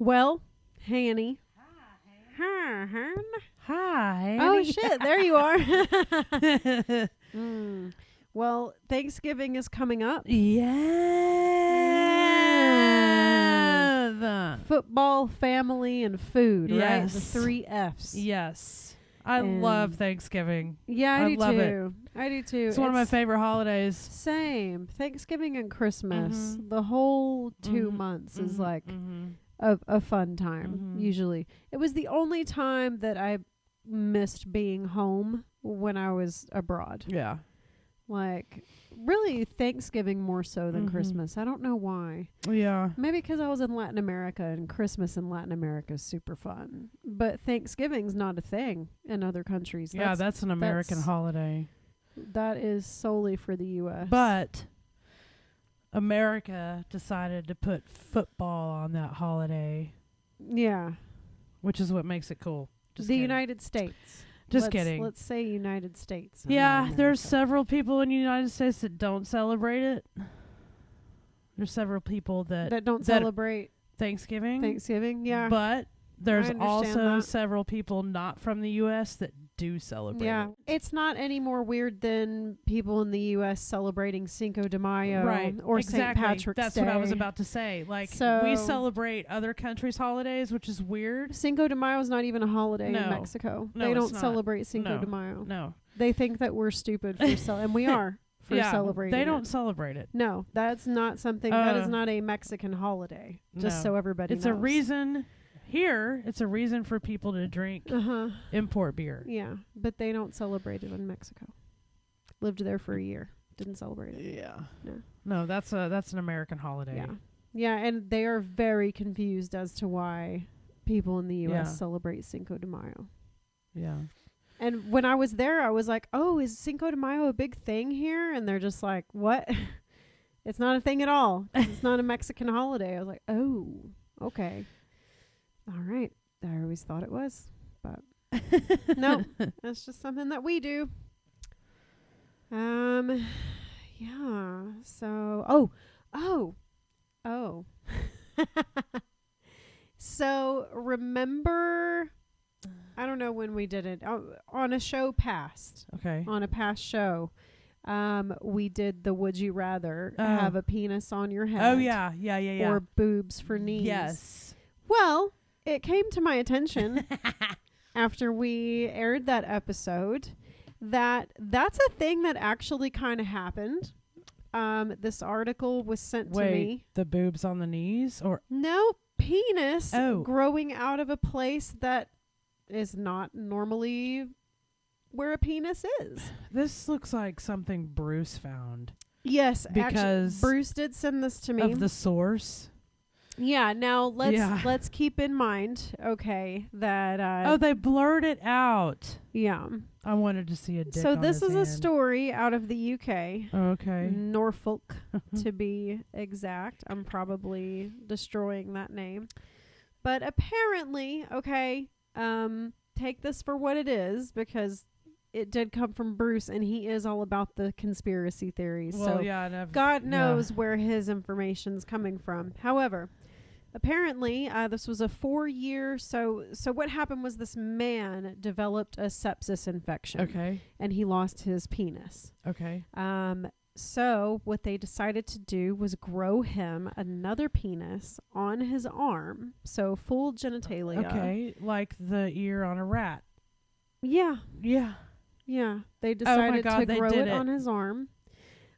Well, Hanny. Hi, hon. Hi. Oh, shit. There you are. Well, Thanksgiving is coming up. Yeah. Football, family, and food, right? The Yes. 3 F's. Yes. I And- love Thanksgiving. Yeah, I do love it. too. I do too. It's one of my favorite holidays. Same. Thanksgiving and Christmas. Mhm. The whole 2 Mhm. months is Mhm. like Mhm. a fun time, Mhm. usually. It was the only time that I missed being home when I was abroad. Yeah. Like, really Thanksgiving more so than Mhm. Christmas. I don't know why. Yeah. Maybe because I was in Latin America and Christmas in Latin America is super fun. But Thanksgiving's not a thing in other countries. Yeah, that's an American holiday. That is solely for the U.S. But America decided to put football on that holiday, yeah, which is what makes it cool. Just the kidding. United States. Just Let's- kidding. Let's say United States. and Yeah, not there's America. several people in the United States that don't celebrate it. There's several people that don't celebrate Thanksgiving. Thanksgiving. Yeah. But there's I understand also that. several people not from the U.S. that do celebrate Yeah, it. it's not any more weird than people in the U.S. celebrating Cinco de Mayo Right. or St. Exactly. Patrick's That's Day. what I was about to say. Like, So- we celebrate other countries' holidays, which is weird. Cinco de Mayo is not even a holiday No. in Mexico. No, They it's don't not. celebrate Cinco No. de Mayo. No. They think that we're stupid for and we are for Yeah, celebrating. they it. don't celebrate it. No, that's not something. That is Uh, not a Mexican holiday. Just no. so everybody It's knows. a reason. Here, it's a reason for people to drink Uh-huh. import beer. Yeah, but they don't celebrate it in Mexico. Lived there for a year. Didn't celebrate it. Yeah. No. No, that's an American holiday. Yeah. Yeah, and they are very confused as to why people in the U.S. Yeah. celebrate Cinco de Mayo. Yeah. And when I was there, I was like, oh, is Cinco de Mayo a big thing here? And they're just like, what? It's not a thing at all. 'Cause it's not a Mexican holiday. I was like, oh, okay. All right. I always thought it was. But no, that's just something that we do. Yeah. So, oh. So remember, I don't know when we did it, on a show past, Okay. on a past show, we did the Would You Rather Oh. have a penis on your head? Oh yeah. Yeah. Yeah. Yeah. Or boobs for knees? Yes. Well, it came to my attention after we aired that episode that's a thing that actually kind of happened. This article was sent to me. The boobs on the knees, or No, penis Oh. growing out of a place that is not normally where a penis is. this looks like something Bruce found Yes, Because actually, Bruce did send this to me. of the source. Yeah, now Yeah. let's keep in mind, okay, that Oh, they blurred it out. yeah. I wanted to see a dick. So on this his is a hand. story out of the UK. Okay. Norfolk to be exact. I'm probably destroying that name. But apparently, okay, take this for what it is, because it did come from Bruce and he is all about the conspiracy theories. Well, so yeah, and I've- God yeah. knows where his information's coming from. However, apparently, this was a 4-year. So what happened was this man developed a sepsis infection. Okay. And he lost his penis. Okay. So what they decided to do was grow him another penis on his arm. So full genitalia. Okay. Like the ear on a rat. Yeah. Yeah. Yeah. They decided God, to they grow did it it. on his arm.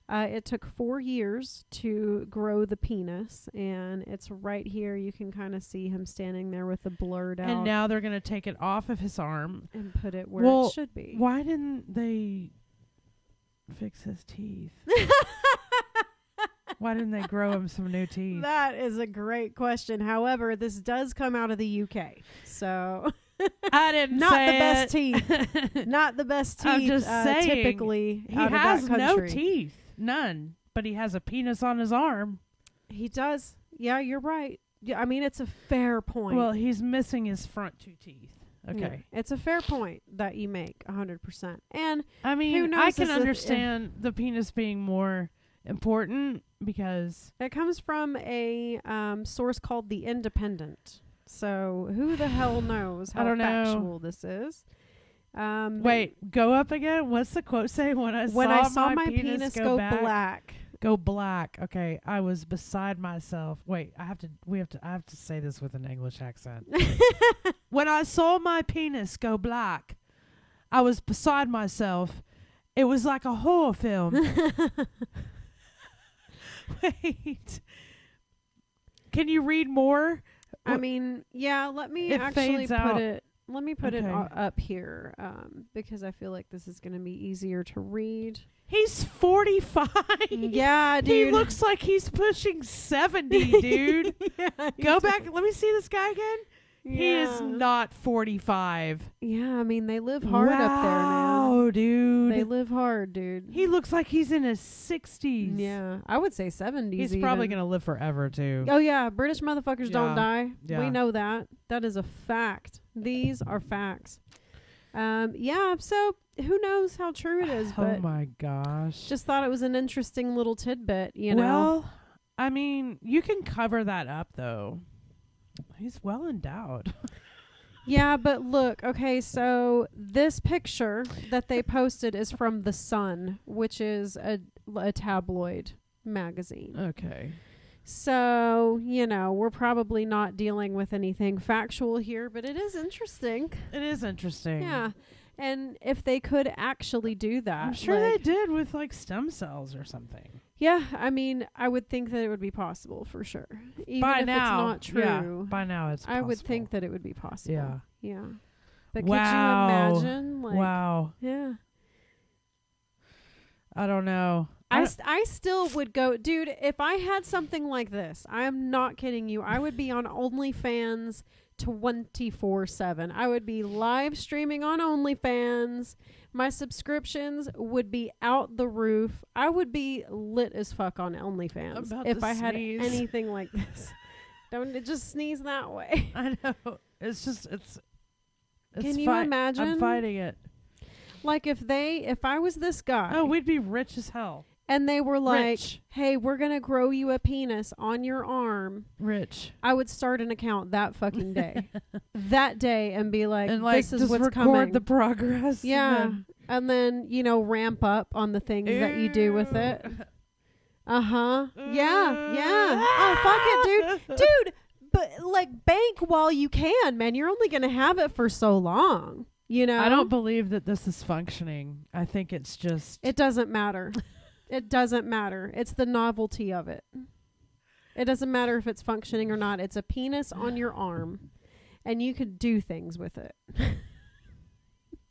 It took 4 years to grow the penis, and it's right here. You can kind of see him standing there with the blurred out And now they're going to take it off of his arm. and put it where Well, it should be. Why didn't they fix his teeth? Why didn't they grow him some new teeth? That is a great question. However, this does come out of the UK, so I didn't not say the best it. teeth. Not the best teeth. I'm just saying, typically He out has of that no country. teeth. None. But he has a penis on his arm. He does. Yeah, you're right. Yeah, I mean, it's a fair point. Well, he's missing his front 2 teeth. Okay. Yeah, it's a fair point that you make, 100%. And I mean, Who knows I if can it- understand the penis being more important because it comes from a source called The Independent. So who the hell knows I how don't know. factual this is? Wait, go up again. What's the quote say? When I saw my penis go black. Go black. Okay, I was beside myself. Wait, I have to say this with an English accent. When I saw my penis go black, I was beside myself. It was like a horror film. Wait. Can you read more? I mean, yeah, let me It actually fades put out. it. Let me put it Okay. up here because I feel like this is going to be easier to read. He's 45. Yeah, dude. He looks like he's pushing 70, dude. Yeah, Go back. Let me see this guy again. He is Yeah. not 45. Yeah, I mean, they live hard up there, man. Wow, dude. They live hard, dude. He looks like he's in his 60s. Yeah, I would say 70s. He's probably going to live forever, too. Oh, yeah. British motherfuckers don't Yeah. die. Yeah. We know that. That is a fact. These are facts. Yeah, so who knows how true it is, Oh, but my gosh. just thought it was an interesting little tidbit, you know? Well, I mean, you can cover that up, though. He's well endowed. Yeah, but look, okay, so this picture that they posted is from The Sun, which is a tabloid magazine. Okay. So, you know, we're probably not dealing with anything factual here, but it is interesting. It is interesting. Yeah. And if they could actually do that. I'm sure like, they did with, like, stem cells or something. Yeah, I mean, I would think that it would be possible for sure. Even By if now, it's not yeah, true. by now it's possible. I would think that it would be possible. Yeah. Yeah. But Wow. could you imagine? Like, Wow. Yeah. I don't know. I still would go, dude, if I had something like this, I am not kidding you, I would be on OnlyFans 24/7. I would be live streaming on OnlyFans. My subscriptions would be out the roof. I would be lit as fuck on OnlyFans About if to I had sneeze. anything like this. Don't just sneeze that way. I know. It's just, it's Can you imagine? I'm fighting it. Like if I was this guy. Oh, we'd be rich as hell. And they were like, Rich. hey, we're going to grow you a penis on your arm. Rich. I would start an account that fucking day. That day and be like, And, like, this is just what's record coming. the progress. Yeah. And then, you know, ramp up on the things that you do with it. Uh-huh. Yeah. Yeah. Oh, fuck it, dude. Dude, but like bank while you can, man. You're only going to have it for so long. You know? I don't believe that this is functioning. I think it's just... It doesn't matter. It doesn't matter. It's the novelty of it. It doesn't matter if it's functioning or not. It's a penis on your arm, and you could do things with it.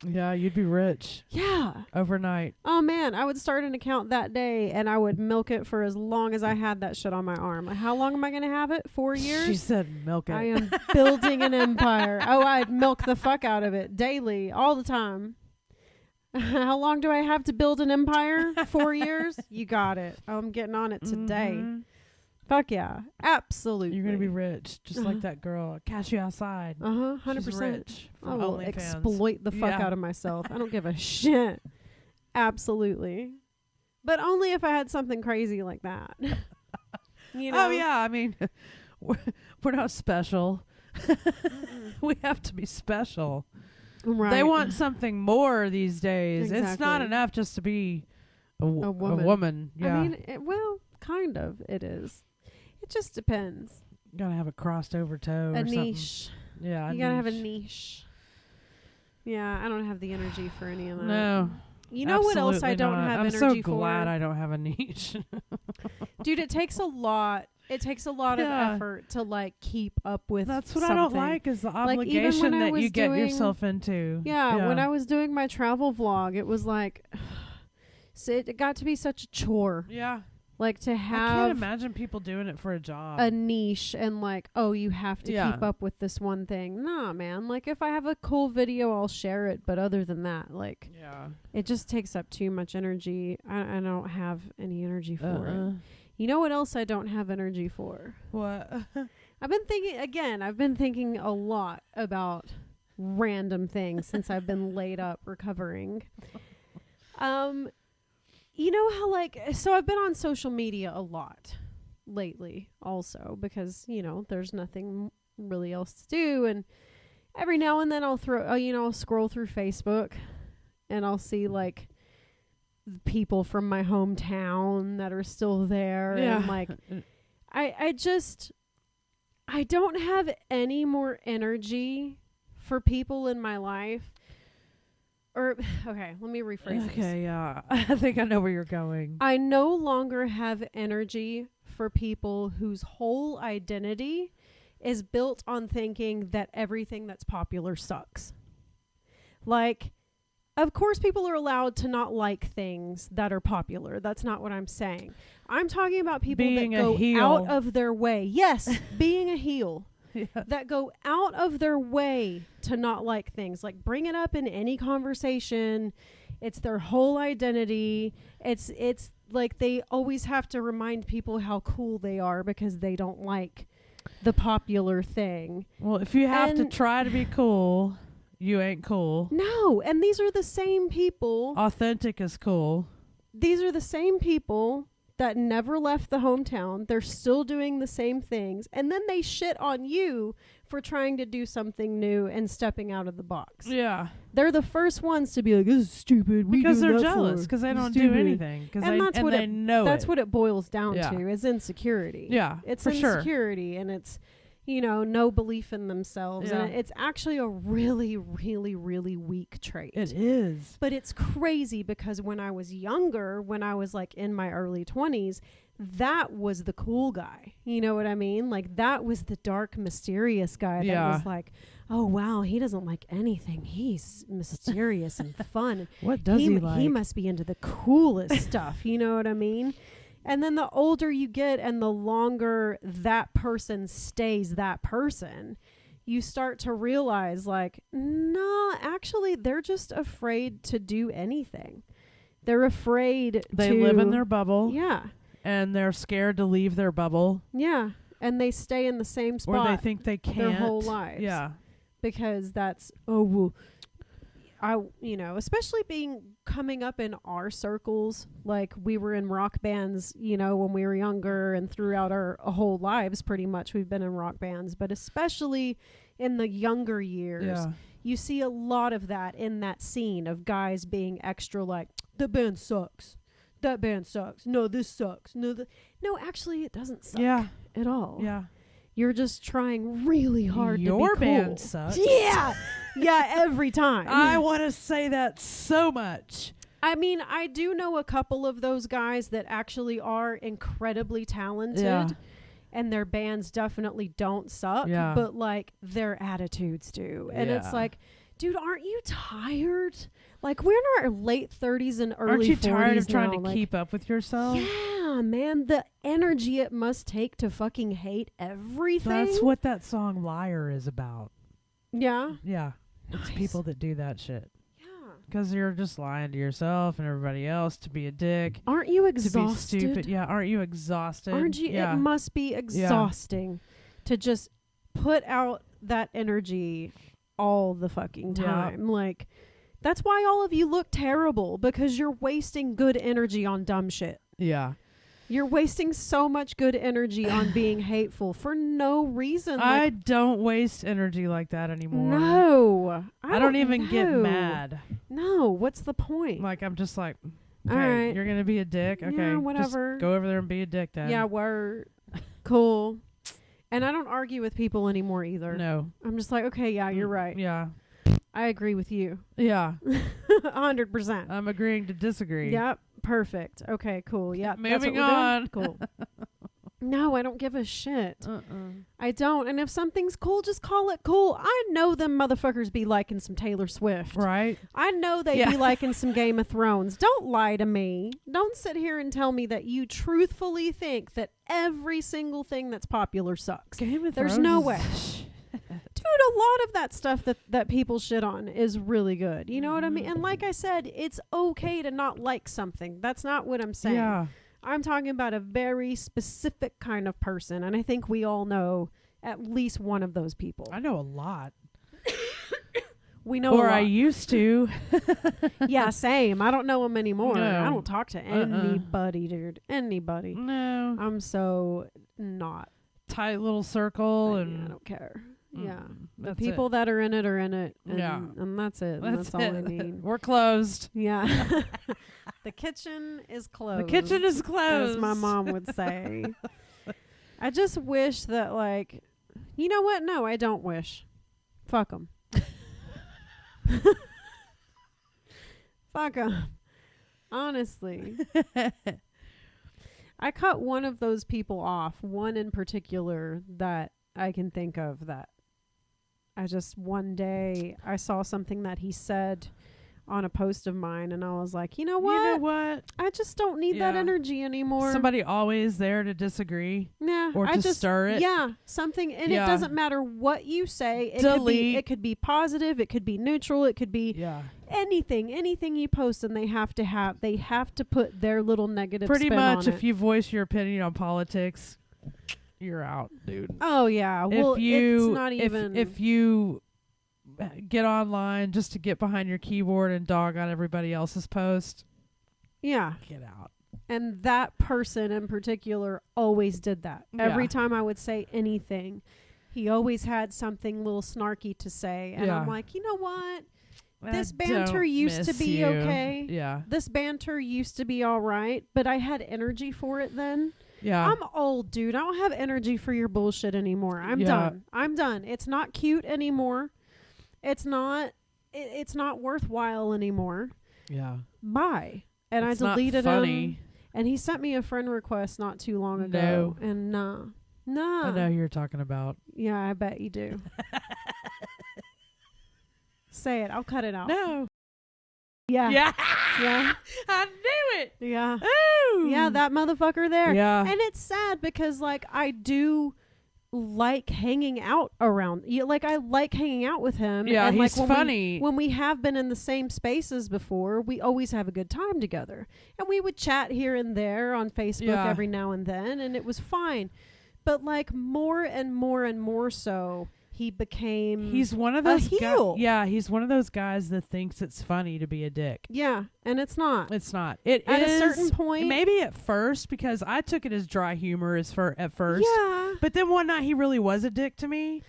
Yeah, you'd be rich Yeah. overnight. Oh, man. I would start an account that day, and I would milk it for as long as I had that shit on my arm. How long am I going to have it? 4 years? She said milk it. I am building an empire. Oh, I'd milk the fuck out of it daily, all the time. How long do I have to build an empire? 4 years? You got it. I'm getting on it today. Mhm. Fuck yeah. Absolutely. You're going to be rich, just like that girl. Cash you outside. 100%. She's rich I from will OnlyFans. exploit the fuck Yeah. out of myself. I don't give a shit. Absolutely. But only if I had something crazy like that. You know? Oh, yeah. I mean, we're not special. We have to be special. Right. They want something more these days. It's not Exactly. enough just to be a woman. woman. Yeah. I mean, well, kind of. It is. It just depends. You gotta have a crossed over toe A or something. niche. Yeah, You gotta have a niche. Yeah, I don't have the energy for any of that. No. You know what else I absolutely don't not. have I'm energy so glad for? I don't have a niche. Dude, it takes a lot. It takes a lot Yeah. of effort to like keep up with That's what something. I don't like is the Like, even obligation when I that was you get doing- yourself into. Yeah, when I was doing my travel vlog, it was like so it got to be such a chore. Yeah. Like to I can't have imagine people doing it for a job. a niche and like, oh, you have to Yeah. keep up with this one thing. Nah, man. Like if I have a cool video, I'll share it. But other than that, like yeah. it just takes up too much energy. I don't have any energy for it. Uh-uh. You know what else I don't have energy for? What? I've been thinking a lot about random things since I've been laid up recovering. You know how so I've been on social media a lot lately also because, you know, there's nothing really else to do. And every now and then I'll I'll scroll through Facebook and I'll see like people from my hometown that are still there. Yeah. And like, I don't have any more energy for people in my life. Or, okay, let me rephrase this. Okay, yeah. I think I know where you're going. I no longer have energy for people whose whole identity is built on thinking that everything that's popular sucks. Like, of course people are allowed to not like things that are popular. That's not what I'm saying. I'm talking about people Being that a go heel. out of their way. Yes, being a heel. Yeah. That go out of their way to not like things. Like, bring it up in any conversation. It's their whole identity. It's like they always have to remind people how cool they are because they don't like the popular thing. Well, if you have to And- try to be cool, you ain't cool. No, and these are the same people. Authentic is cool. These are the same people that never left the hometown. They're still doing the same things. And then they shit on you for trying to do something new and stepping out of the box. Yeah. They're the first ones to be like, this is stupid. Because they're jealous. Because they don't do Stupid. anything. And that's what they know That's it. what it boils down Yeah. to, is insecurity. Yeah, It's for sure. insecurity, and it's, no belief in themselves. Yeah. And it's actually a really, really, really weak trait. It is. But it's crazy because when I was younger, when I was like in my early 20s, that was the cool guy. You know what I mean? Like, that was the dark, mysterious guy that Yeah. was like, oh, wow, he doesn't like anything. He's mysterious and fun. What does he like? He must be into the coolest stuff. You know what I mean? And then the older you get and the longer that person stays that person, you start to realize, like, no, actually, they're just afraid to do anything. They're afraid They live in their bubble. Yeah. And they're scared to leave their bubble. Yeah. And they stay in the same spot Or they think they can't. their whole lives. Yeah. Because that's, especially coming up in our circles, like we were in rock bands, when we were younger, and throughout our whole lives, pretty much we've been in rock bands, but especially in the younger years, Yeah. you see a lot of that in that scene of guys being extra like, the band sucks. That band sucks. No, this sucks. No, actually it doesn't suck Yeah. at all. Yeah. You're just trying really hard to be Your cool. band sucks. Yeah. Yeah, every time. I want to say that so much. I mean, I do know a couple of those guys that actually are incredibly talented. Yeah. And their bands definitely don't suck. Yeah. But, like, their attitudes do. And it's Yeah. like, dude, aren't you tired? Like, we're in our late 30s and early 40s. Aren't you tired of trying now. to Like, keep up with yourself? Yeah, man. The energy it must take to fucking hate everything. That's what that song Liar is about. Yeah. Yeah. It's Nice. people that do that shit. Yeah. Because you're just lying to yourself and everybody else to be a dick. Aren't you To exhausted? be stupid. Yeah. Aren't you exhausted? Aren't you? Yeah. It must be exhausting to just put out that energy all the fucking Yeah. time. Like, that's why all of you look terrible, because you're wasting good energy on dumb shit. Yeah. You're wasting so much good energy on being hateful for no reason. I Like, don't waste energy like that anymore. no. I don't even get know. mad. No. What's the point? Like, I'm just like, okay, All right. you're going to be a dick. Okay. Yeah, just whatever. go over there and be a dick then. Yeah, we're cool. And I don't argue with people anymore either. No. I'm just like, okay, yeah, you're Mm, right. Yeah. I agree with you. Yeah. 100%. I'm agreeing to disagree. Yep. Perfect. Okay, cool. Yeah. Moving that's what we're on. doing? Cool. No, I don't give a shit. I don't. And if something's cool, just call it cool. I know them motherfuckers be liking some Taylor Swift. Right? I know they Yeah. be liking some Game of Thrones. Don't lie to me. Don't sit here and tell me that you truthfully think that every single thing that's popular sucks. Game of There's Thrones no is- way. Dude, a lot of that stuff that people shit on is really good. You know what I mean? And like I said, it's okay to not like something. That's not what I'm saying. Yeah. I'm talking about a very specific kind of person, and I think we all know at least one of those people. I know a lot. We know Or a lot. I used to. Yeah, same. I don't know them anymore. No. I don't talk to anybody, dude. Anybody. No. I'm so not tight little circle, and I don't care. Yeah. The that's people that are in it are in it. And, Yeah. and that's it. And that's all I need. We're closed. Yeah. The kitchen is closed. The kitchen is closed. As my mom would say. I just wish that, like, you know what? No, I don't wish. Fuck them. Fuck them. Honestly. I cut one of those people off, one in particular that I can think of, that I just, one day I saw something that he said on a post of mine, and I was like, you know what? You know what? I just don't need that Yeah. energy anymore. Somebody always there to disagree Yeah, or I to just, stir it. Yeah, something, and Yeah. it doesn't matter what you say. Delete. It could be positive, it could be neutral, it could be Yeah. anything you post, and they have to put their little negative Pretty spin much, on if it. you voice your opinion on politics, you're out, dude. Oh yeah, well, If you it's not even. if you get online just to get behind your keyboard and dog on everybody else's post, yeah, get out. and that person in particular always did that. Yeah. Every time I would say anything, he always had something a little snarky to say, and Yeah. I'm like, you know what? I This banter don't used to miss be you. okay. Yeah. This banter used to be all right, but I had energy for it then. Yeah. I'm old, dude. I don't have energy for your bullshit anymore. I'm Yeah. done. I'm done. It's not cute anymore. It's not. It's not worthwhile anymore. Yeah. Bye. And It's I not deleted funny. him. And he sent me a friend request not too long No. ago. And nah. I know who you're talking about. Yeah, I bet you do. Say it. I'll cut it out. No. Yeah. Yeah. Yeah. I knew it. Yeah. Ooh. Yeah, that motherfucker there. Yeah. And it's sad because, like, I do like hanging out around. Like, I like hanging out with him. Yeah, and he's like, funny. When we have been in the same spaces before, we always have a good time together. And we would chat here and there on Facebook Yeah. every now and then, and it was fine. But, like, more and more and more so, he became... He's one of a those heel. Yeah, he's one of those guys that thinks it's funny to be a dick. Yeah, and it's not. It's not. It At is a certain point... maybe at first, because I took it as dry humor at first. Yeah. But then one night he really was a dick to me.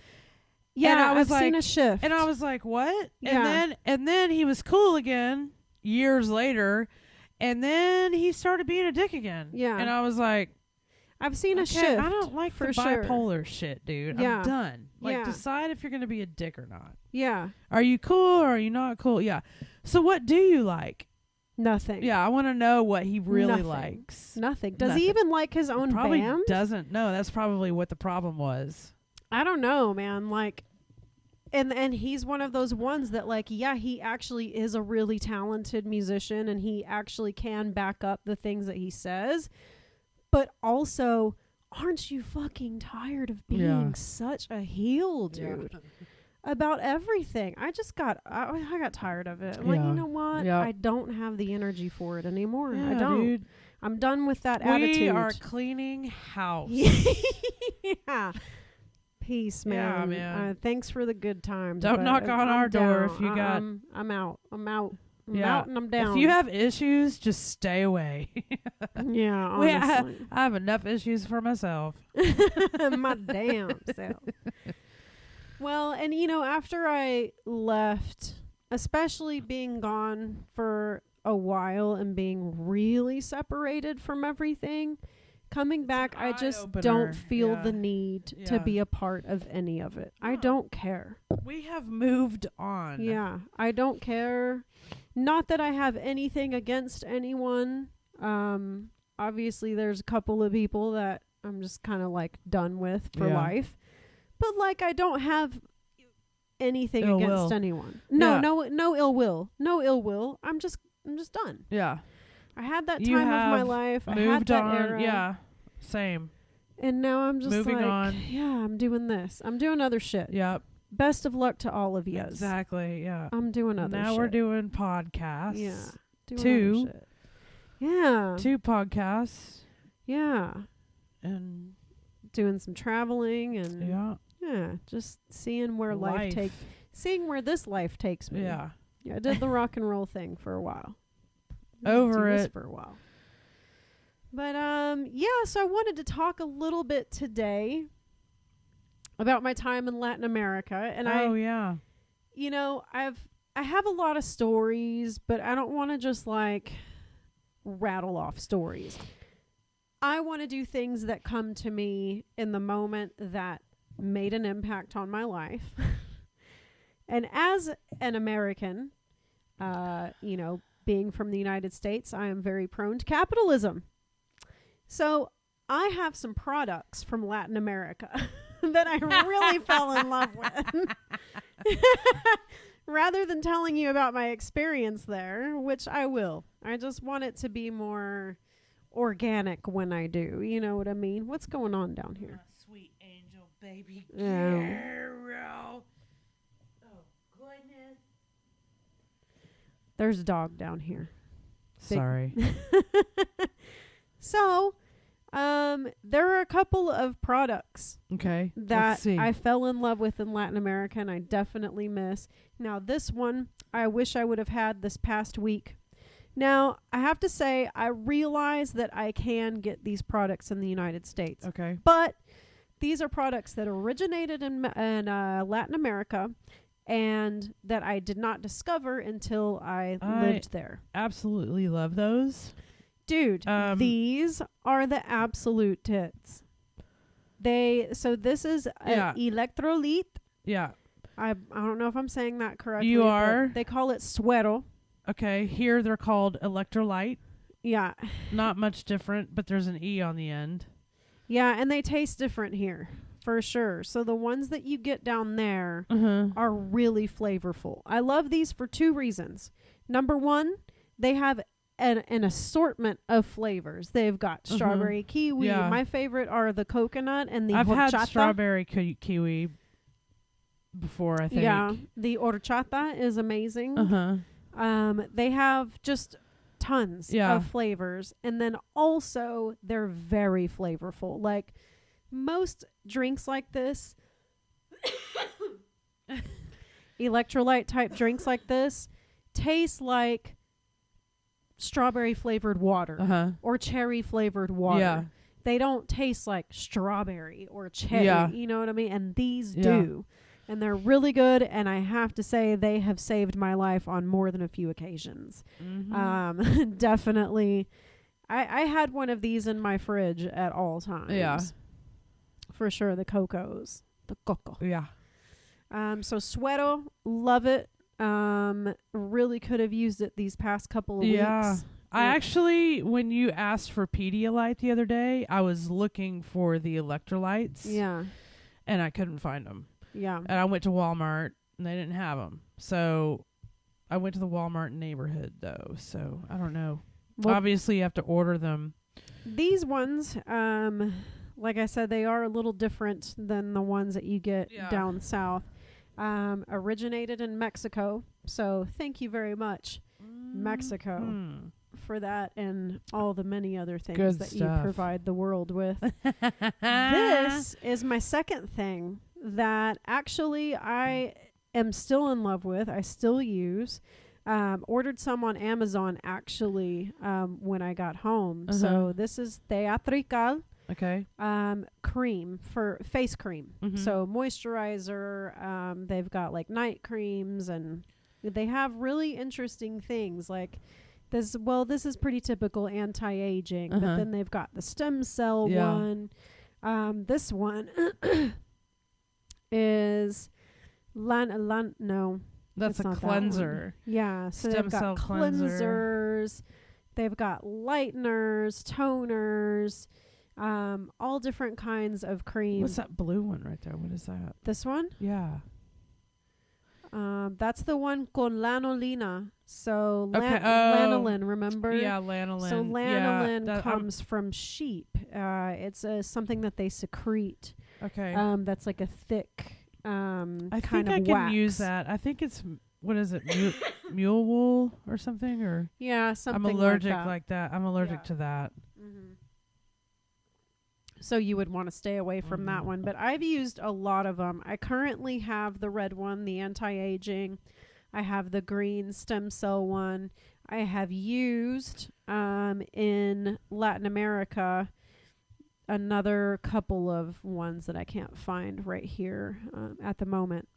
Yeah, and I was I've seen like- a shift. And I was like, "What?" Yeah. And then he was cool again years later, and then he started being a dick again. Yeah. And I was like, I've seen a okay, shift. I don't like for the sure. bipolar shit, dude. Yeah. I'm done. Like, Yeah. decide if you're going to be a dick or not. Yeah. Are you cool or are you not cool? Yeah. So what do you like? Nothing. Yeah, I want to know what he really Nothing. likes. Nothing. Does Nothing. he even like his own Probably band? doesn't. No, that's probably what the problem was. I don't know, man. Like, and he's one of those ones that, like, yeah, he actually is a really talented musician, and he actually can back up the things that he says. But also, aren't you fucking tired of being Yeah. such a heel, dude? About everything. I got tired of it. I'm like, Yeah. you know what? Yeah. I don't have the energy for it anymore. Yeah, I don't. dude. I'm done with that We attitude. are cleaning house. Yeah. Peace, man. Yeah, man. Thanks for the good times. Don't but knock on I'm our door down. if you got- I'm out. I'm out. I'm Yeah. out and I'm down. If you have issues, just stay away. yeah, We honestly. I have enough issues for myself. My damn self. Well, and you know, after I left, especially being gone for a while and being really separated from everything, coming back, I just eye-opener. don't feel Yeah. the need to Yeah. be a part of any of it. I No. don't care. We have moved on. Yeah, I don't care. Not that I have anything against anyone. Obviously, there's a couple of people that I'm just kind of like done with for Yeah. life. But like, I don't have anything Ill against will. anyone. No, Yeah. no ill will. No ill will. I'm just done. Yeah. I had that You time of my have life. I had Moved that on. era. Yeah. Same. And now I'm just Moving like, on. yeah, I'm doing this. I'm doing other shit. Yep. Best of luck to all of you. Exactly. Yeah. I'm doing other Now shit. we're doing podcasts. Yeah. Doing Two. other shit. Yeah. 2 podcasts. Yeah. And Doing some traveling and yeah. just seeing where seeing where this life takes me. Yeah. Yeah, I did the rock and roll thing for a while. Over Do this it. for a while. But yeah, so I wanted to talk a little bit today about my time in Latin America, and yeah. you know, I have a lot of stories, but I don't want to just like rattle off stories. I want to do things that come to me in the moment that made an impact on my life. And as an American, you know, being from the United States, I am very prone to capitalism. So I have some products from Latin America that I really fell in love with. Rather than telling you about my experience there, which I will. I just want it to be more organic when I do. You know what I mean? What's going on down here? Sweet angel baby Yeah. girl. Oh, goodness. There's a dog down here. Sorry. So, there are a couple of products Okay. that Let's see. I fell in love with in Latin America and I definitely miss. Now, this one I wish I would have had this past week. Now, I have to say, I realize that I can get these products in the United States. Okay. But these are products that originated in Latin America and that I did not discover until I lived there. Absolutely love those. Dude, these are the absolute tits. So this is Electrolit. Yeah. I don't know if I'm saying that correctly. You but are. They call it Suero. Okay. Here they're called Electrolyte. Yeah. Not much different, but there's an E on the end. Yeah, and they taste different here, for sure. So the ones that you get down there are really flavorful. I love these for two reasons. Number one, they have an assortment of flavors. They've got strawberry kiwi. Yeah. My favorite are the coconut and the I've horchata. had strawberry kiwi before, I think. Yeah, the horchata is amazing. They have just tons of flavors, and then also they're very flavorful. Like most drinks like this, electrolyte type drinks like this, taste like strawberry flavored water or cherry flavored water. Yeah. They don't taste like strawberry or cherry. Yeah. You know what I mean? And these do. And they're really good, and I have to say they have saved my life on more than a few occasions. Definitely. I had one of these in my fridge at all times. Yeah. For sure, the Cocos. The Coco. Yeah. So Suero, love it. Really could have used it these past couple of weeks. I actually, when you asked for Pedialyte the other day, I was looking for the electrolytes. Yeah. And I couldn't find them. Yeah. And I went to Walmart and they didn't have them. So I went to the Walmart neighborhood though. So I don't know. Well, obviously you have to order them. These ones, like I said, they are a little different than the ones that you get down south. Originated in Mexico. So thank you very much, Mexico, for that and all the many other things that you provide the world with. This is my second thing that actually I am still in love with. I still use. Ordered some on Amazon actually when I got home. So this is Teatrical. Okay. Cream for face cream. So moisturizer. They've got like night creams, and they have really interesting things like this. Well, this is pretty typical anti-aging, but then they've got the stem cell one. This one is no. That's a cleanser. Yeah, so stem they've got cell cleansers. They've got lighteners, toners. All different kinds of cream. What's that blue one right there? What is that? This one? Yeah. That's the one con lanolina. So lanolin, remember? Yeah, lanolin. So lanolin comes from sheep. It's something that they secrete. Okay. That's like a thick I kind think I of can wax. use that. I think it's what is it? Mule wool or something? Or something. I'm allergic like that. I'm allergic to that. So you would want to stay away from that one. But I've used a lot of them. I currently have the red one, the anti-aging. I have the green stem cell one. I have used in Latin America another couple of ones that I can't find right here at the moment.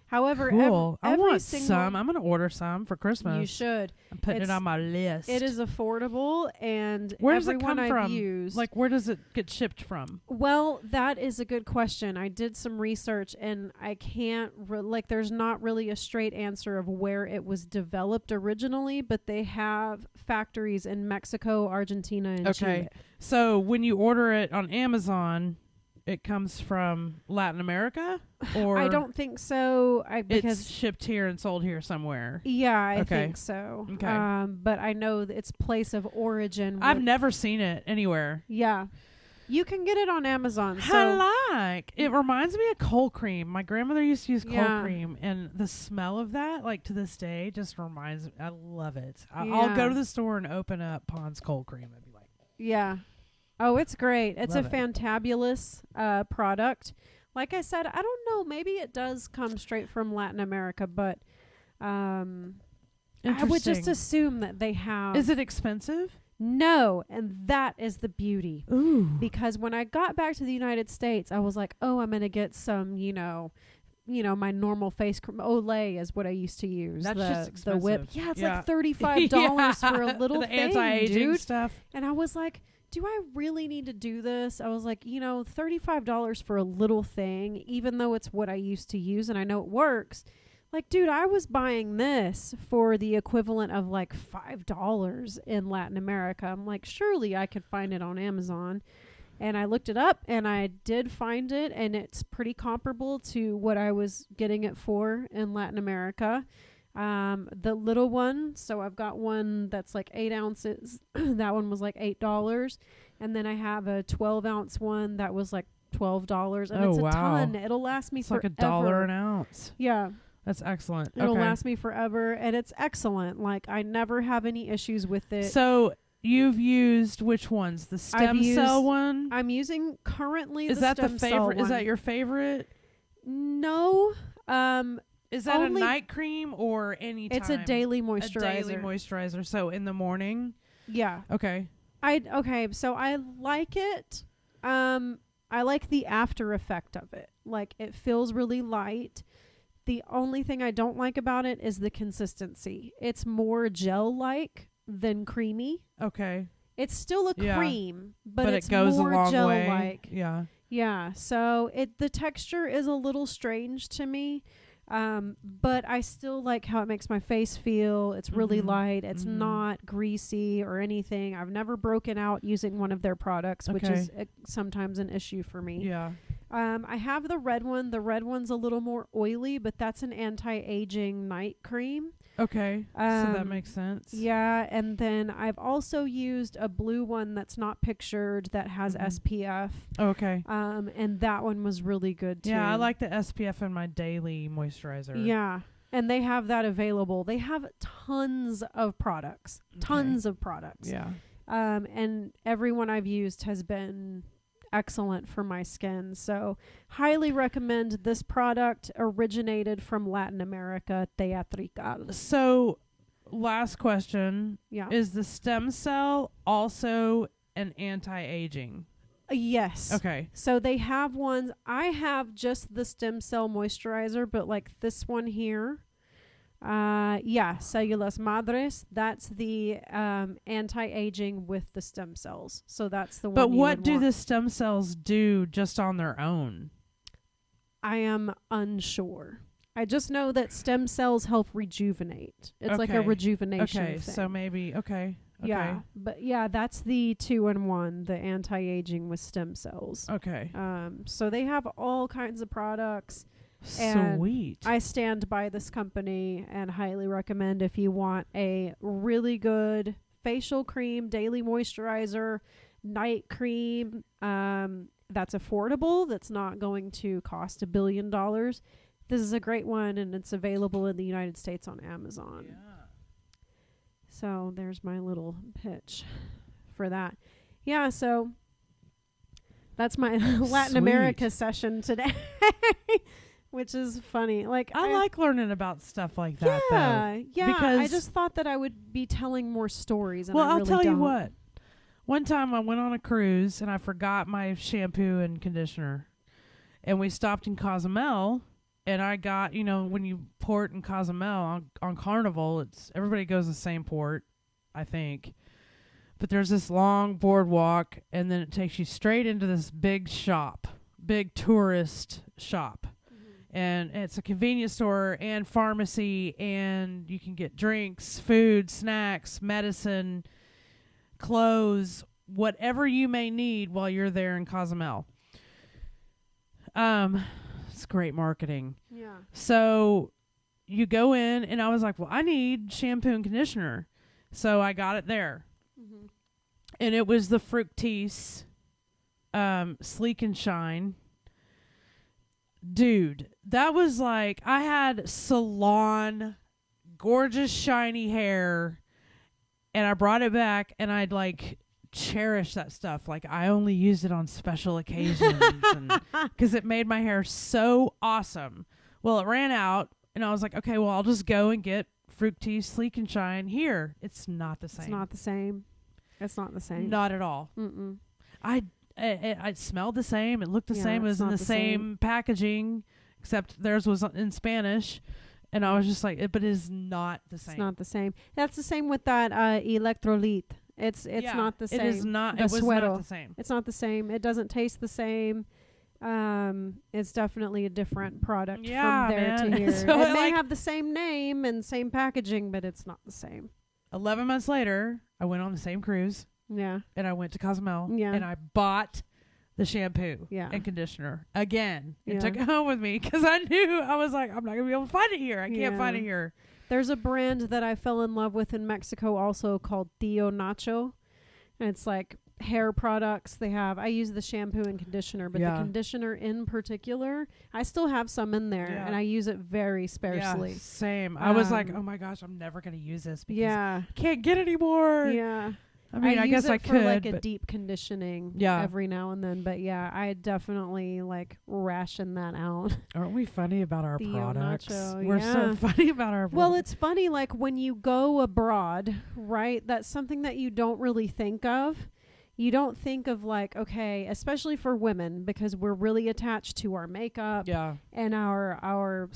However, Cool. I every want single, some. I'm gonna order some for Christmas. You should. I'm putting it on my list. It is affordable, and Where does it everyone come I've from? used. Like, where does it get shipped from? Well, that is a good question. I did some research, and I can't there's not really a straight answer of where it was developed originally, but they have factories in Mexico, Argentina, and Chile. So when you order it on Amazon, it comes from Latin America, or I don't think so. Because it's shipped here and sold here somewhere. yeah, I Okay. think so. Okay. But I know that its place of origin. I've never seen it anywhere. Yeah, you can get it on Amazon. So It reminds me of cold cream. My grandmother used to use cold Yeah. cream, and the smell of that, like to this day, just reminds me. I love it. I'll Yeah. go to the store and open up Pond's cold cream and be like, yeah. Oh, it's great. It's Love a it. fantabulous product. Like I said, I don't know. Maybe it does come straight from Latin America, but I would just Interesting. assume that they have. Is it expensive? No, and that is the beauty. Ooh. Because when I got back to the United States, I was like, oh, I'm going to get some, my normal face cream. Olay is what I used to use. That's just the whip. expensive. Yeah, it's Yeah. like $35 for a little the thing, anti-aging dude. stuff. And I was like, do I really need to do this? I was like, $35 for a little thing, even though it's what I used to use and I know it works. Like, dude, I was buying this for the equivalent of like $5 in Latin America. I'm like, surely I could find it on Amazon. And I looked it up and I did find it, and it's pretty comparable to what I was getting it for in Latin America. The little one, so I've got one that's like 8 ounces. That one was like $8. And then I have a 12-ounce one that was like $12. And Oh, it's a wow. ton. It'll last me It's forever. like $1 an ounce. Yeah. That's excellent. It'll Okay. last me forever, and it's excellent. Like, I never have any issues with it. So you've used which ones? The stem cell one? I'm using currently Is the that the stem cell favorite? Is one. that your favorite? No. Is that a Only- night cream or any time? It's a daily A moisturizer. daily moisturizer. So in the morning? Yeah. Okay. So I like it. I like the after effect of it. Like, it feels really light. The only thing I don't like about it is the consistency. It's more gel-like than creamy. Okay. It's still a Yeah. cream, but it's it goes more a long way. gel-like. Yeah. Yeah, so the texture is a little strange to me, but I still like how it makes my face feel. It's really Mhm. light. It's Mhm. not greasy or anything. I've never broken out using one of their products, which Okay. is sometimes an issue for me. Yeah. I have the red one. The red one's a little more oily, but that's an anti-aging night cream. Okay. So that Um, makes sense. Yeah, and then I've also used a blue one that's not pictured that has Mhm. SPF. Okay. And that one was really good too. Yeah, I like the SPF in my daily moisturizer. Yeah, and they have that available. They have tons of products, tons of products. Yeah. And every one I've used has been excellent for my skin. So highly recommend this product. Originated from Latin America, Teatrical. So, last question. Yeah. Is the stem cell also an anti-aging? Yes. Okay. So they have ones. I have just the stem cell moisturizer, but like this one here. Células Madres. That's the anti-aging with the stem cells. So that's the one. But you what would do want. the stem cells do just on their own? I am unsure. I just know that stem cells help rejuvenate. It's like a Okay. rejuvenation Okay, thing. so maybe okay. Yeah, but yeah, that's the 2-in-1, the anti-aging with stem cells. Okay. So they have all kinds of products. And Sweet. I stand by this company and highly recommend if you want a really good facial cream, daily moisturizer, night cream that's affordable, that's not going to cost $1 billion. This is a great one, and it's available in the United States on Amazon. Yeah. So there's my little pitch for that. Yeah, so that's my Latin Sweet. America session today. Which is funny. Like I like learning about stuff like that though. yeah. I because- just thought that I would be telling more stories. And Well, I I'll really tell you don't. what. One time I went on a cruise and I forgot my shampoo and conditioner. And we stopped in Cozumel, and I got, when you port in Cozumel on Carnival, everybody goes the same port, I think. But there's this long boardwalk, and then it takes you straight into this big tourist shop. And it's a convenience store and pharmacy, and you can get drinks, food, snacks, medicine, clothes, whatever you may need while you're there in Cozumel. It's great marketing. Yeah. So you go in, and I was like, well, I need shampoo and conditioner. So I got it there. Mm-hmm. And it was the Fructis Sleek and Shine. Dude, that was like, I had salon, gorgeous, shiny hair, and I brought it back, and I'd like cherish that stuff. Like, I only used it on special occasions because it made my hair so awesome. Well, it ran out, and I was like, okay, well, I'll just go and get Fructis Sleek and Shine here. It's not the same. It's not the same. It's not the same. Not at all. Mm-mm. It smelled the same. It looked the same. It was in the same packaging, except theirs was in Spanish. And I was just like, but it is not the same. It's not the same. That's the same with that Electrolit. It's not the same. It is not. The it was Suero. not the same. It's not the same. It doesn't taste the same. It's definitely a different product from there to here. So it may have the same name and same packaging, but it's not the same. 11 months later, I went on the same cruise. Yeah. And I went to Cozumel. Yeah. And I bought the shampoo and conditioner again. And took it home with me because I knew, I was like, I'm not going to be able to find it here. I can't find it here. There's a brand that I fell in love with in Mexico also called Tío Nacho. And it's like hair products. I use the shampoo and conditioner, but the conditioner in particular, I still have some in there and I use it very sparsely. Yeah, same. I was like, oh my gosh, I'm never going to use this because I can't get any more. Yeah. I mean, I guess I could. For like a deep conditioning every now and then. But I definitely like ration that out. Aren't we funny about our Tío products? Nacho, We're so funny about our Well, it's funny, like when you go abroad, right? That's something that you don't really think of. You don't think of like, okay, especially for women, because we're really attached to our makeup and our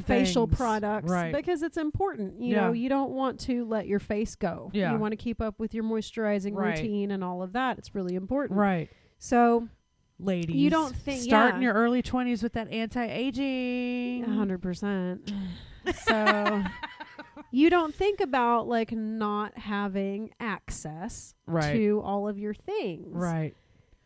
facial products because it's important. You know, you don't want to let your face go. Yeah. You want to keep up with your moisturizing routine and all of that. It's really important. Right. So, ladies, you don't think start in your early 20s with that anti-aging. 100%. So you don't think about like not having access to all of your things. Right.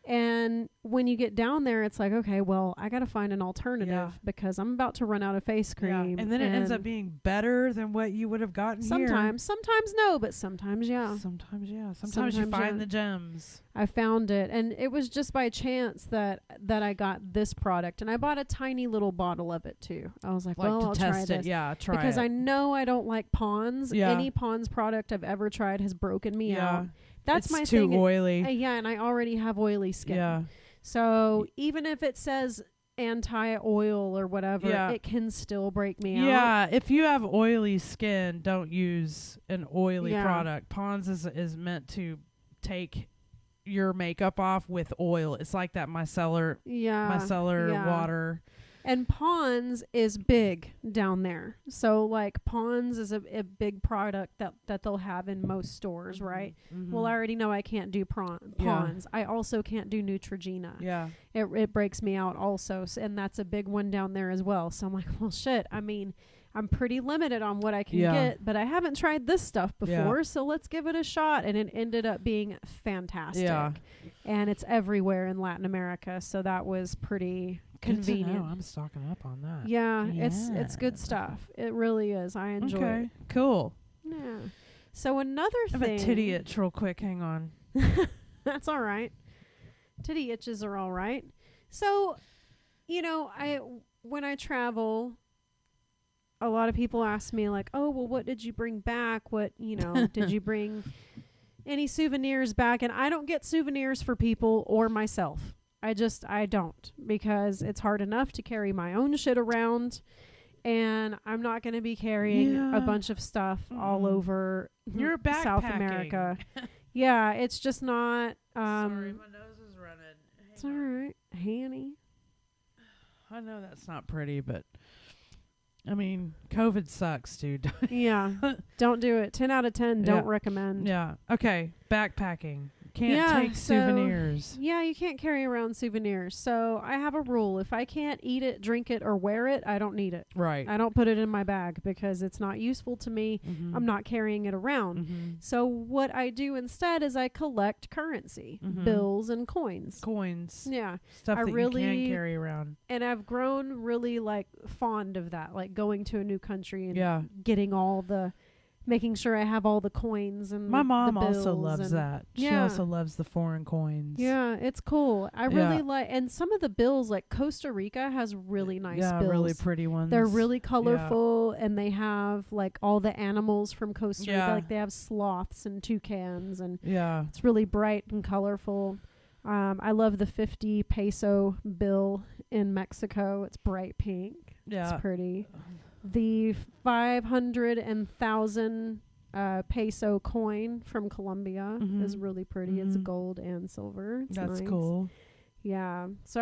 And when you get down there, it's like, okay, well, I got to find an alternative because I'm about to run out of face cream. And then it ends up being better than what you would have gotten sometimes. Sometimes no, but sometimes Sometimes you find the gems. I found it. And it was just by chance that I got this product. And I bought a tiny little bottle of it too. I was like, well, I'll try this. Try because it. I know I don't like Pond's. Yeah. Any Pond's product I've ever tried has broken me out. That's it's my too thing. oily. And I already have oily skin. Yeah. So even if it says anti-oil or whatever, it can still break me out. Yeah, if you have oily skin, don't use an oily product. Pond's is meant to take your makeup off with oil. It's like that micellar water. And Pond's is big down there. So like Pond's is a big product that they'll have in most stores, right? Mm-hmm. Well, I already know I can't do Pond's. I also can't do Neutrogena. Yeah. It breaks me out also. And that's a big one down there as well. So I'm like, well, shit. I mean, I'm pretty limited on what I can get, but I haven't tried this stuff before, so let's give it a shot. And it ended up being fantastic. Yeah. And it's everywhere in Latin America, so that was pretty convenient. Good to know. I'm stocking up on that. Yeah, it's good stuff. It really is. I enjoy it. Cool. Yeah. So another thing. I have a titty itch real quick. Hang on. That's all right. Titty itches are all right. So, when I travel, a lot of people ask me like, oh, well, what did you bring back? What, did you bring any souvenirs back? And I don't get souvenirs for people or myself. I don't, because it's hard enough to carry my own shit around, and I'm not going to be carrying a bunch of stuff all over You're South America. Yeah, it's just not. Sorry, my nose is running. It's all right, Hanny. I know that's not pretty, but I mean, COVID sucks, dude. Yeah, don't do it. 10 out of 10. Don't Yeah. recommend. Yeah. Okay. Backpacking. Can't Yeah, take so- souvenirs. Yeah, you can't carry around souvenirs. So I have a rule: if I can't eat it, drink it, or wear it, I don't need it. Right. I don't put it in my bag because it's not useful to me. Mhm. I'm not carrying it around. Mhm. So what I do instead is I collect currency, Mhm. bills and coins. Coins. Yeah. Stuff I that you really- can carry around. And I've grown really like fond of that, like going to a new country and Yeah. getting all the, making sure I have all the coins and My mom the also bills loves and- that. She Yeah. also loves the foreign coins. Yeah, it's cool. I really Yeah. like, and some of the bills, like Costa Rica has really nice Yeah, bills. really pretty ones. They're really colorful, and they have like all the animals from Costa Rica. Yeah. Like they have sloths and toucans, and Yeah. it's really bright and colorful. I love the 50 peso bill in Mexico. It's bright pink. Yeah. It's pretty. The 500 and 1,000 peso coin from Colombia is Mhm. really pretty. It's Mhm. gold and silver. It's That's nice. cool. Yeah. So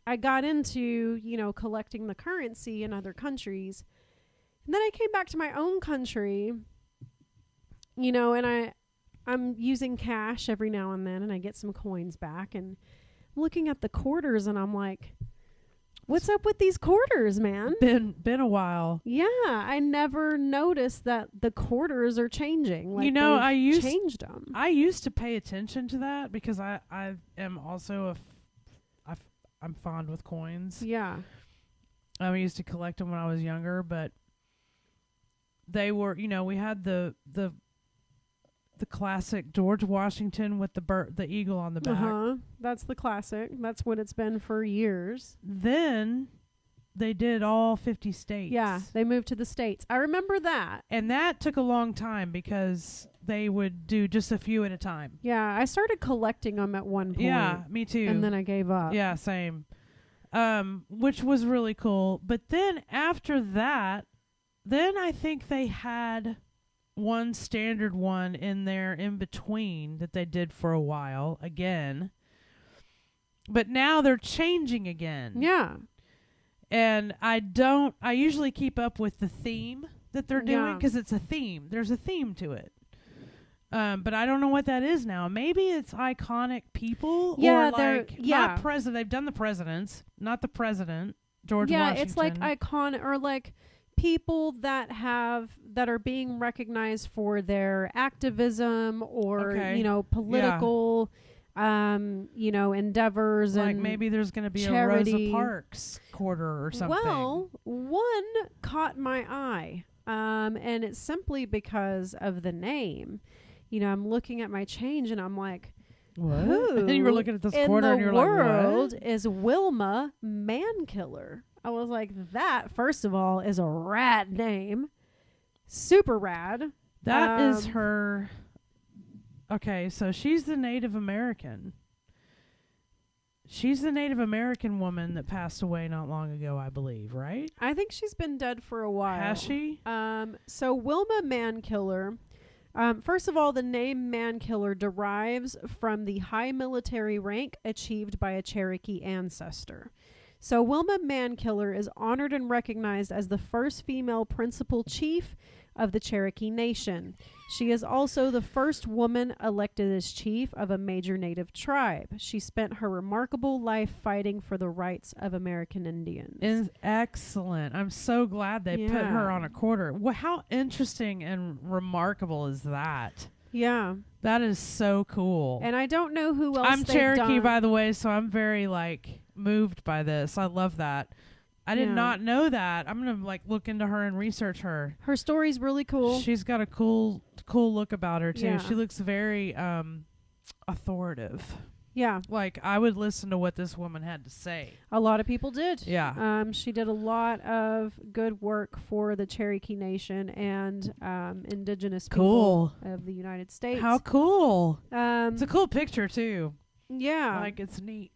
I got into, collecting the currency in other countries. And then I came back to my own country, and I'm using cash every now and then, and I get some coins back, and I'm looking at the quarters, and I'm like, what's up with these quarters, man? Been a while. Yeah, I never noticed that the quarters are changing. Like they've changed them. I used to pay attention to that because I am also I'm fond with coins. Yeah. I used to collect them when I was younger, but they were, we had the classic George Washington with the eagle on the back. That's the classic. That's what it's been for years. Then they did all 50 states. Yeah, they moved to the States. I remember that. And that took a long time because they would do just a few at a time. Yeah, I started collecting them at one point. Yeah, me too. And then I gave up. Yeah, same. Which was really cool. But then after that, then I think they had one standard one in there in between that they did for a while again. But now they're changing again. Yeah. And I usually keep up with the theme that they're doing Yeah. because it's a theme. There's a theme to it. But I don't know what that is now. Maybe it's iconic people. Yeah, or not yeah. president. They've done the presidents, not the president, George Yeah, Washington. it's like iconic, or like people that are being recognized for their activism or Okay. political endeavors, like and maybe there's going to be charity. a Rosa Parks quarter or something. Well, one caught my eye, and it's simply because of the name. I'm looking at my change, and I'm like, what? who And you were looking at this in quarter the and you're world like, what? is Wilma Mankiller? I was like, that, first of all, is a rad name. Super rad. That is Um, her. Okay, so she's the Native American. She's the Native American woman that passed away not long ago, I believe, right? I think she's been dead for a while. Has she? So Wilma Mankiller, first of all, the name Mankiller derives from the high military rank achieved by a Cherokee ancestor. So Wilma Mankiller is honored and recognized as the first female principal chief of the Cherokee Nation. She is also the first woman elected as chief of a major native tribe. She spent her remarkable life fighting for the rights of American Indians. Is excellent. I'm so glad they put her Yeah. on a quarter. Well, how interesting and remarkable is that? Yeah. That is so cool. And I don't know who else I'm they've Cherokee, done. by the way, so I'm very moved by this. I love that. I did Yeah. not know that. I'm gonna look into her and research her. Her story's really cool. She's got a cool look about her too. Yeah. She looks very authoritative. Yeah, I would listen to what this woman had to say. a lot of people did. Yeah. She did a lot of good work for the Cherokee Nation and indigenous Cool. people of the United States. How cool. It's a Um, cool picture too. yeah. It's neat.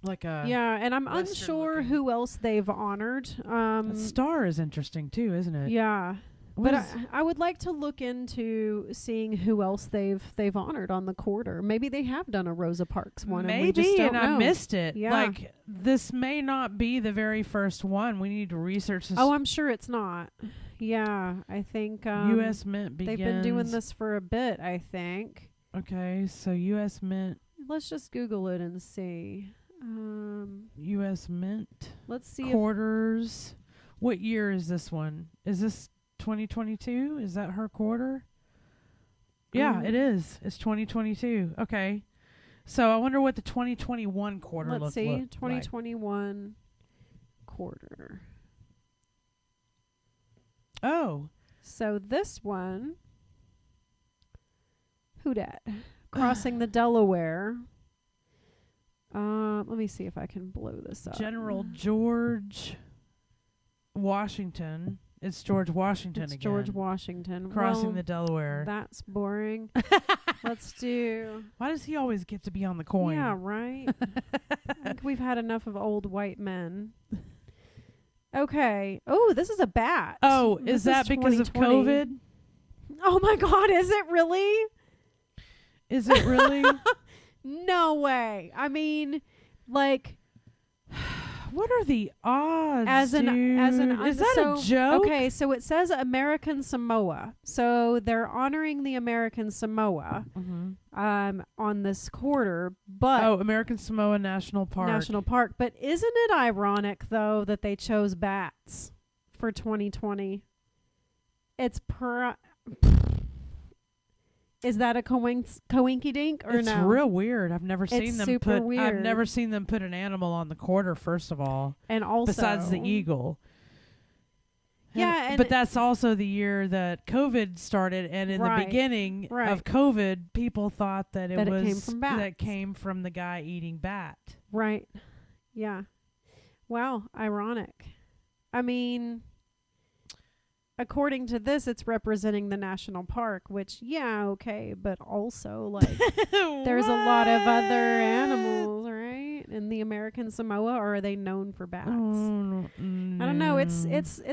Yeah. Yeah, and I'm Western unsure looking. who else they've honored. That star is interesting too, isn't it? Yeah. But I would like to look into seeing who else they've honored on the quarter. Maybe they have done a Rosa Parks one. Maybe, and we just don't know. I missed it. Yeah. Like, this may not be the very first one. We need to research this. Oh, I'm sure it's not. Yeah, I think U.S. Mint begins. they've been doing this for a bit, I think. Okay, so U.S. Mint. Let's just Google it and see. U.S. Mint. Let's see. Quarters. What year is this one? Is this 2022? Is that her quarter? Yeah, it is. It's 2022. Okay. So I wonder what the 2021 quarter looks like. Let's see. 2021 quarter. Oh. So this one, who dat? Crossing the Delaware. Let me see if I can blow this up. General George Washington. It's George Washington It's again. George Washington. Crossing Well, the Delaware. That's boring. Let's do. Why does he always get to be on the coin? Yeah, right. I think we've had enough of old white men. Okay. Oh, this is a bat. Oh, This is that because of 2020. COVID? Oh my God, is it really? Is it really? No way. I mean, like, What are the odds? as an is that so, a joke? Okay, so it says American Samoa. So they're honoring the American Samoa on this quarter, but American Samoa National Park. But isn't it ironic though that they chose bats for 2020? It's Is that a coinky dink or it's no? real weird. I've never seen It's them super put. I've weird. never seen them put an animal on the quarter. First of all, And also, besides the eagle. Yeah, but that's also the year that COVID started, and in Right, the beginning right. of COVID, people thought that That it was came from bats. that came from the guy eating bat. Right. Yeah. Wow. Ironic. I mean, according to this, it's representing the national park, which, yeah, okay, but also, like, there's a lot of other animals, right? In the American Samoa, or are they known for bats? Oh, I don't know. It's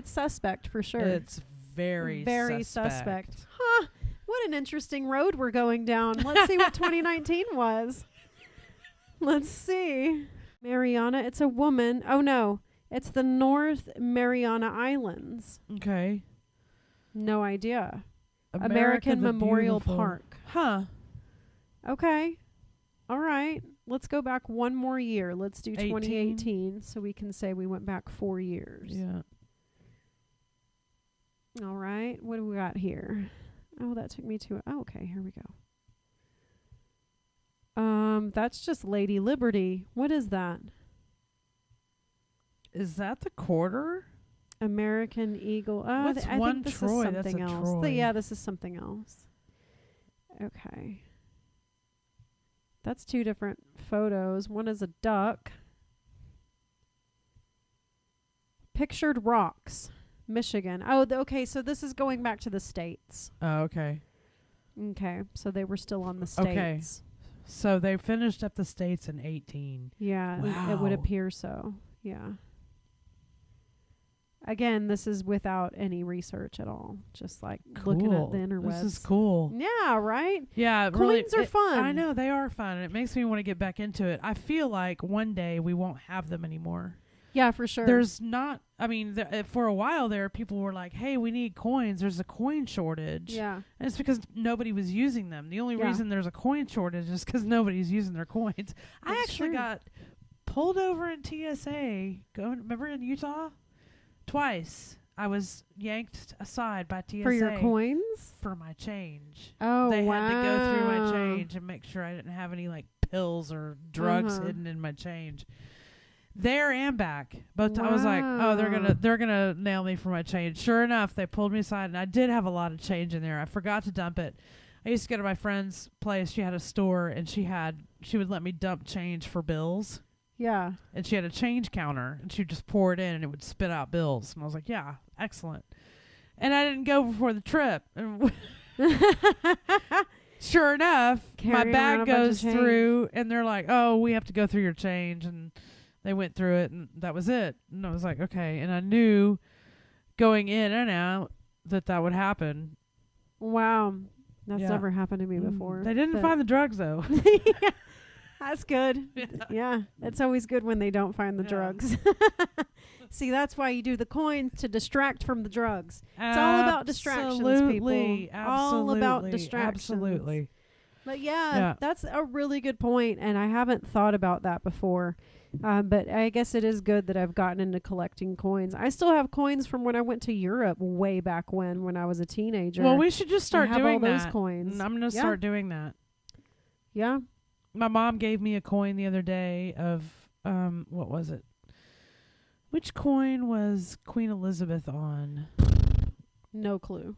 suspect for sure. It's very suspect. Huh. What an interesting road we're going down. Let's see what 2019 was. Let's see. Mariana, it's a woman. Oh, no. It's the North Mariana Islands. Okay. No idea. America American the Memorial Beautiful. Park. Huh. Okay. All right. Let's go back one more year. Let's do 2018 so we can say we went back 4 years. Yeah. All right. What do we got here? Oh, that took me to... Oh, okay, here we go. That's just Lady Liberty. What is that? Is that the quarter? American Eagle. What's I one think this Troy? is That's something a else. Troy. Yeah, this is something else. Okay. That's two different photos. One is a duck. Pictured Rocks, Michigan. Oh, okay, so this is going back to the States. Oh, okay. Okay, so they were still on the States. Okay. So they finished up the States in 18. Yeah, it would Wow. appear so. Yeah. Again, this is without any research at all. Just like looking at the interwebs. This is cool. Yeah, right? Yeah, Coins are fun. I know they are fun. And it makes me want to get back into it. I feel like one day we won't have them anymore. Yeah, for sure. There's not. I mean, for a while there, people were like, "Hey, we need coins. There's a coin shortage." Yeah. And it's because nobody was using them. The only Yeah. reason there's a coin shortage is because nobody's using their coins. I That's actually true. got pulled over in TSA. Remember in Utah? Twice. I was yanked aside by TSA For your coins? for my change. Oh, They wow. had to go through my change and make sure I didn't have any like pills or drugs Uh-huh. hidden in my change. There and back. Both I was like, oh, they're gonna nail me for my change. Sure enough, they pulled me aside, and I did have a lot of change in there. I forgot to dump it. I used to go to my friend's place. She had a store, and she would let me dump change for bills. Yeah. And she had a change counter, and she'd just pour it in, and it would spit out bills. And I was like, yeah, excellent. And I didn't go before the trip. And sure enough, my Carrying around a bag bunch of goes change. through, and they're like, oh, we have to go through your change. And they went through it, and that was it. And I was like, okay. And I knew going in and out that would happen. Wow. That's Yeah. never happened to me before. They didn't but- find the drugs though. Yeah, that's good. Yeah. Yeah, it's always good when they don't find the Yeah. drugs. See, that's why you do the coins, to distract from the drugs. It's all about distractions, people. Absolutely. All about distractions. Absolutely. But yeah, Yeah. that's a really good point, and I haven't thought about that before. But I guess it is good that I've gotten into collecting coins. I still have coins from when I went to Europe way back when I was a teenager. Well, we should just start I have doing all those that. coins. I'm going to Yeah. start doing that. Yeah. My mom gave me a coin the other day of what was it? Which coin was Queen Elizabeth on? No clue.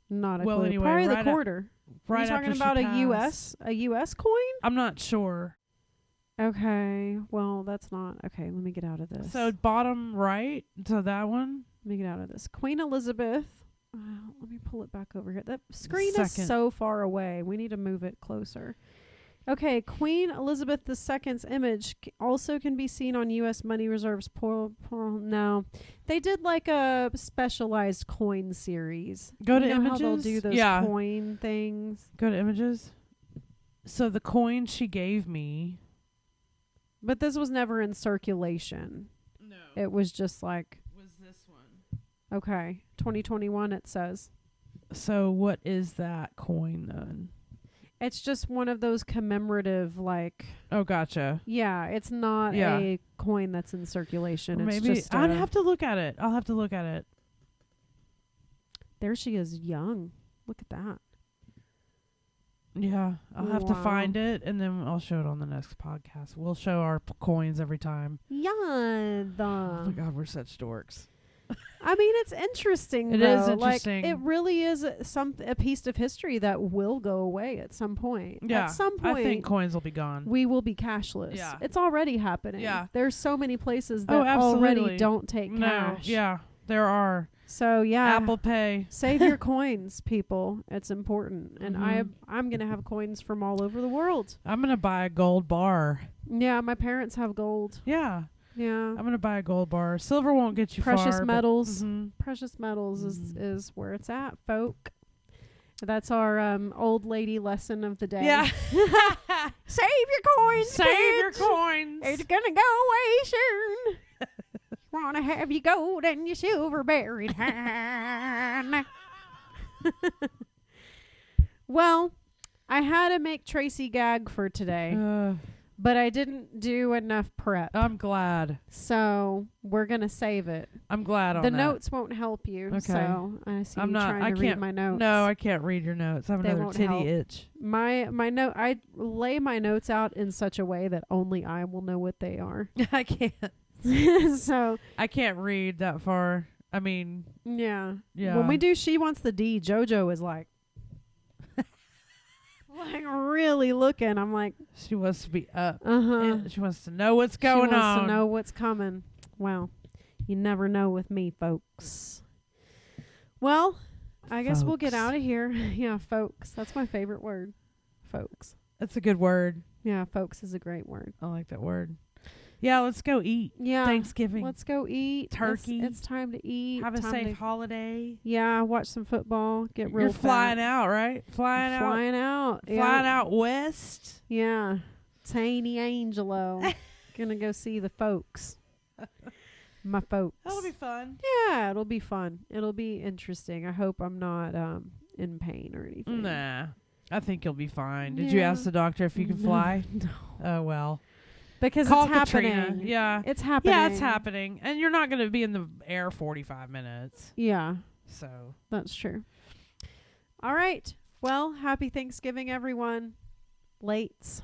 Not a Well, clue. anyway, Probably right the quarter. Are Right you talking after she about a passed. US coin? I'm not sure. Okay. Well, that's not okay. Let me get out of this. So bottom right, so that one. Let me get out of this. Queen Elizabeth. Let me pull it back over here. That screen is Second. so far away. We need to move it closer. Okay, Queen Elizabeth II's image also can be seen on U.S. money reserves. No, they did like a specialized coin series. Go to you know images. How they'll do those yeah. coin things. Go to images. So the coin she gave me. But this was never in circulation. No. It was just like, was this one. okay, 2021 it says. So what is that coin then? It's just one of those commemorative, like, Oh, gotcha. yeah, it's not Yeah. a coin that's in circulation. Or It's maybe just I'd have to look at it. I'll have to look at it. there she is, young. Look at that. Yeah, I'll have to Wow. find it and then I'll show it on the next podcast. We'll show our coins every time. Yeah. Oh my God, we're such dorks. I mean, it's interesting. It though. is interesting. Like, it really is a piece of history that will go away at some point. Yeah, At some point, I think coins will be gone. we will be cashless. Yeah. It's already happening. Yeah. There's so many places that Oh, absolutely. already don't take No, cash. yeah, there are. So yeah. Apple Pay. Save your coins, people. It's important. And Mhm. I'm going to have coins from all over the world. I'm gonna buy a gold bar. Yeah, my parents have gold. Yeah, Yeah. I'm gonna buy a gold bar. Silver won't get you Precious far. metals. Mhm. Precious metals Mhm. is where it's at, folk. That's our old lady lesson of the day. Yeah. Save your coins, Save your kids. coins. It's gonna go away soon. Wanna have your gold and your silver buried high. Well, I had to make Tracy gag for today, but I didn't do enough prep. I'm glad. So we're gonna save it. I'm glad on The that. notes won't help you. Okay. So I see I'm you not. trying I to read can't. my notes. No, I can't read your notes. I have They another won't titty help. itch. my note. I lay my notes out in such a way that only I will know what they are. I can't. So I can't read that far. I mean, yeah. yeah. When we do She Wants the D, JoJo is like like really looking. I'm like, she wants to be up. uh-huh. She wants to know what's going she wants on. to know what's coming. Well, you never know with me, folks. Well, I guess we'll get Folks. out of here. Yeah, folks. That's my favorite word. Folks. That's a good word. Yeah, folks is a great word. I like that word. Yeah, let's go eat. Yeah. Thanksgiving. Let's go eat. Turkey. It's time to eat. Have a Time safe to- holiday. Yeah, watch some football. Get real You're flying fat. out, right? Flying out. Flying out. Flying out west. Yeah. Tiny Angelo. Gonna go see the folks. My folks. That'll be fun. Yeah, it'll be fun. It'll be interesting. I hope I'm not in pain or anything. Nah. I think you'll be fine. Did you Yeah. ask the doctor if you can No. fly? No. Oh, well. Because Call it's happening. Katrina. Yeah. It's happening. Yeah, it's happening. And you're not going to be in the air 45 minutes. Yeah, So. that's true. All right. Well, happy Thanksgiving, everyone. Lates.